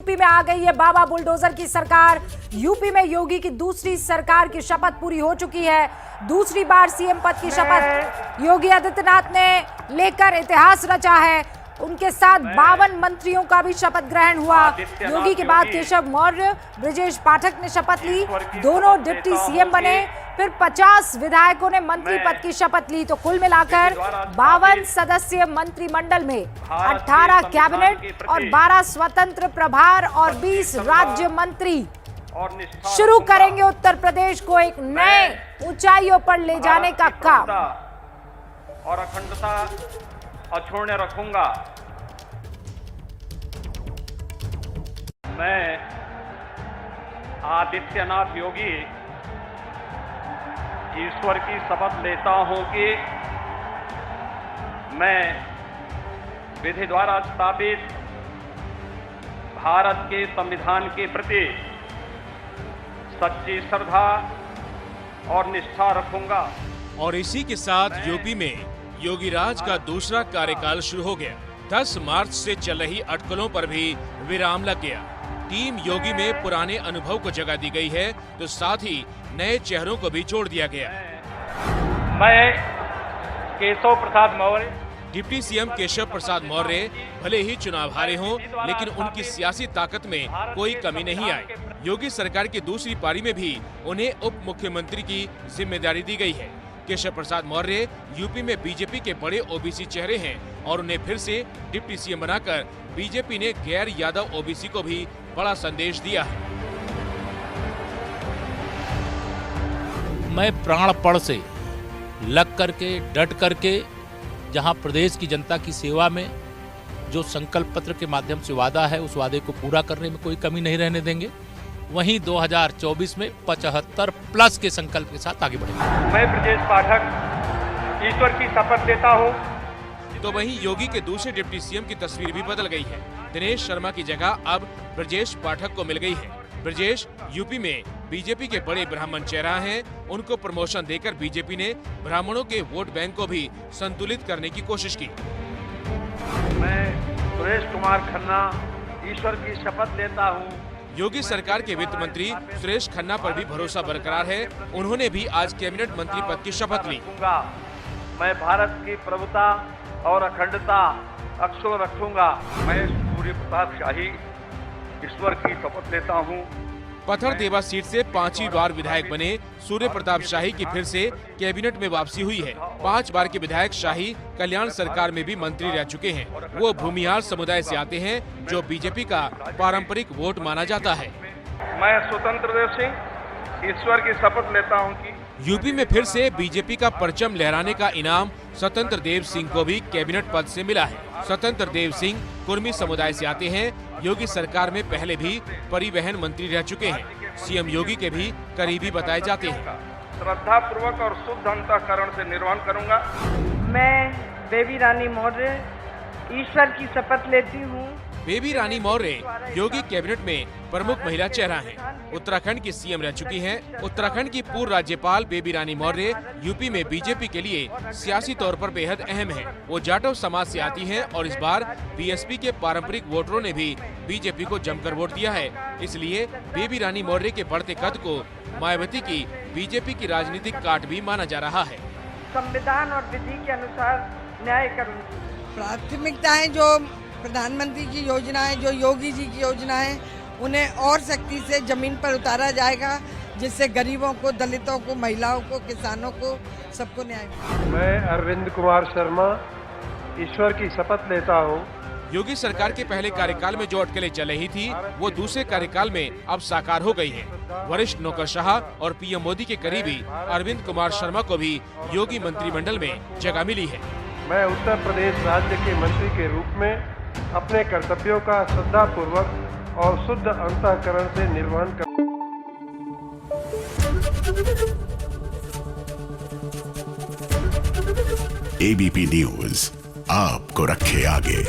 UP में आ गई है बाबा बुलडोजर की सरकार। यूपी में योगी की दूसरी सरकार की शपथ पूरी हो चुकी है। दूसरी बार सीएम पद की शपथ योगी आदित्यनाथ ने लेकर इतिहास रचा है। उनके साथ 52 मंत्रियों का भी शपथ ग्रहण हुआ। योगी के बाद केशव मौर्य, ब्रजेश पाठक ने शपथ ली। दोनों डिप्टी सीएम बने। फिर 50 विधायकों ने मंत्री पद की शपथ ली। तो कुल मिलाकर 52 सदस्यीय मंत्रिमंडल में 18 कैबिनेट और 12 स्वतंत्र प्रभार और 20 राज्य मंत्री शुरू करेंगे उत्तर प्रदेश को एक नए ऊंचाइयों पर ले जाने का काम। और अखंडता अछूण्य रखूंगा। मैं आदित्यनाथ योगी ईश्वर की शपथ लेता हूं कि मैं विधि द्वारा स्थापित भारत के संविधान के प्रति सच्ची श्रद्धा और निष्ठा रखूंगा। और इसी के साथ यूपी में योगी राज का दूसरा कार्यकाल शुरू हो गया। 10 मार्च से चल रही अटकलों पर भी विराम लग गया। टीम योगी में पुराने अनुभव को जगह दी गई है, तो साथ ही नए चेहरों को भी जोड़ दिया गया। मैं केशव प्रसाद मौर्य, डिप्टी सीएम केशव प्रसाद मौर्य भले ही चुनाव हारे हों, लेकिन उनकी सियासी ताकत में कोई कमी नहीं आई। योगी सरकार की दूसरी पारी में भी उन्हें उप मुख्यमंत्री की जिम्मेदारी दी गई है। केशव प्रसाद मौर्य यूपी में बीजेपी के बड़े ओबीसी चेहरे हैं और उन्हें फिर से डिप्टी सीएम बनाकर बीजेपी ने गैर यादव ओबीसी को भी बड़ा संदेश दिया है। मैं प्राणपण से लग करके डट करके जहां प्रदेश की जनता की सेवा में जो संकल्प पत्र के माध्यम से वादा है, उस वादे को पूरा करने में कोई कमी नहीं रहने देंगे। वहीं 2024 में 75 प्लस के संकल्प के साथ आगे बढ़ेंगे। मैं ब्रजेश पाठक ईश्वर की शपथ लेता हूं। तो वहीं योगी के दूसरे डिप्टी सीएम की तस्वीर भी बदल गई है। दिनेश शर्मा की जगह अब ब्रजेश पाठक को मिल गई है। ब्रजेश यूपी में बीजेपी के बड़े ब्राह्मण चेहरा हैं। उनको प्रमोशन देकर बीजेपी ने ब्राह्मणों के वोट बैंक को भी संतुलित करने की कोशिश की। मैं सुरेश कुमार खन्ना ईश्वर की शपथ लेता हूं। योगी सरकार के वित्त मंत्री सुरेश खन्ना पर भी भरोसा बरकरार है। उन्होंने भी आज कैबिनेट मंत्री पद की शपथ ली। मैं भारत की प्रभुता और अखंडता अक्षुण्ण रखूंगा। मैं सूर्य प्रताप शाही ईश्वर की शपथ लेता हूं। पत्थर देवा सीट से 5वीं बार विधायक बने सूर्य प्रताप शाही की फिर से कैबिनेट में वापसी हुई है। 5 बार के विधायक शाही कल्याण सरकार में भी मंत्री रह चुके हैं। वो भूमिहार समुदाय से आते हैं, जो बीजेपी का पारंपरिक वोट माना जाता है। मैं स्वतंत्र देव सिंह ईश्वर की शपथ लेता हूं कि यूपी में फिर से बीजेपी का परचम लहराने का इनाम स्वतंत्र देव सिंह को भी कैबिनेट पद से मिला है। स्वतंत्र देव सिंह कुर्मी समुदाय से आते हैं। योगी सरकार में पहले भी परिवहन मंत्री रह चुके हैं। सीएम योगी के भी करीबी बताए जाते हैं। श्रद्धा पूर्वक और शुद्ध अंतःकरण से निर्वहन करूंगा। मैं बेबी रानी मौर्य ईश्वर की शपथ लेती हूँ। बेबी रानी मौर्य योगी कैबिनेट में प्रमुख महिला चेहरा हैं। उत्तराखंड की सीएम रह चुकी हैं। उत्तराखंड की पूर्व राज्यपाल बेबी रानी मौर्य यूपी में बीजेपी के लिए सियासी तौर पर बेहद अहम हैं। वो जाटव समाज से आती हैं और इस बार बीएसपी के पारंपरिक वोटरों ने भी बीजेपी को जमकर वोट दिया है। इसलिए बेबी रानी मौर्य के बढ़ते कद को मायावती की बीजेपी की राजनीतिक काट भी माना जा रहा है। संविधान और विधि के अनुसार न्याय करूंगी। प्राथमिकताएं जो प्रधानमंत्री की योजनाएं, जो योगी जी की योजनाएं, उन्हें और सख्ती से जमीन पर उतारा जाएगा, जिससे गरीबों को, दलितों को, महिलाओं को, किसानों को, सबको न्याय मिले। मैं अरविंद कुमार शर्मा ईश्वर की शपथ लेता हूं। योगी सरकार के पहले कार्यकाल में जो अटकलें चल रही थी, वो दूसरे कार्यकाल में अब साकार हो गई हैं। वरिष्ठ नौकरशाह और पीएम मोदी के करीबी अरविंद कुमार शर्मा को भी योगी मंत्रिमंडल में जगह मिली है। मैं उत्तर प्रदेश राज्य के मंत्री के रूप में अपने कर्तव्यों का श्रद्धा पूर्वक और शुद्ध अंतःकरण से निर्वहन कर। एबीपी न्यूज आपको रखे आगे।